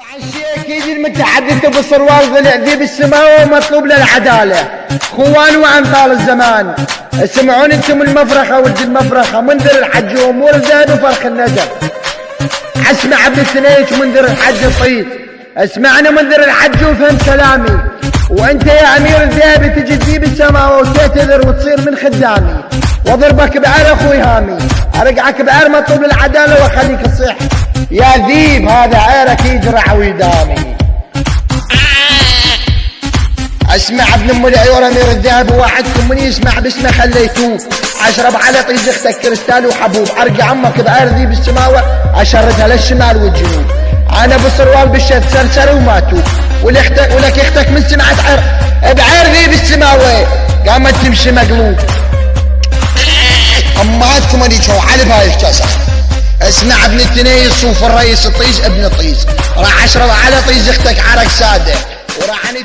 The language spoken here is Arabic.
الشيخ يجي المتحدث بالصروال ضلع ذي بالسماء ومطلوب للعداله. اخوان وامثال الزمان، اسمعون انتم المفرخه ولد المفرخه منذر الحج وامور زاد وفرخ النجف. اسمع ابن سنيت منذر الحج صيد، اسمعنا منذر الحج وفهم كلامي. وانت يا امير الذئب تجي تجيب السماء وتعتذر وتصير من خدامي، واضربك بعر اخوي هامي، ارقعك بعر مطلوب للعداله واخليك تصيح يا ذيب. هذا عيرك يجرع ويدامي. اسمع ابن ام العيور امير الذئب، واحدكم من يسمع باسمه خليتوه. اشرب على طيز اختك كريستال وحبوب، ارقع امك بعر ذيب السماوه اشردها للشمال والجنوب. انا بالسروال بالشد سرسر وماتوا، ولك اختك من سمعت بعير ذيب السماوه قامت تمشي مقلوب. امهاتكم اللي جو على بهاي الكاسه. اسمع ابن التنيس صوف الرئيس الطيز ابن طيز، راح اشرب على طيز اختك عرق ساده وراح اني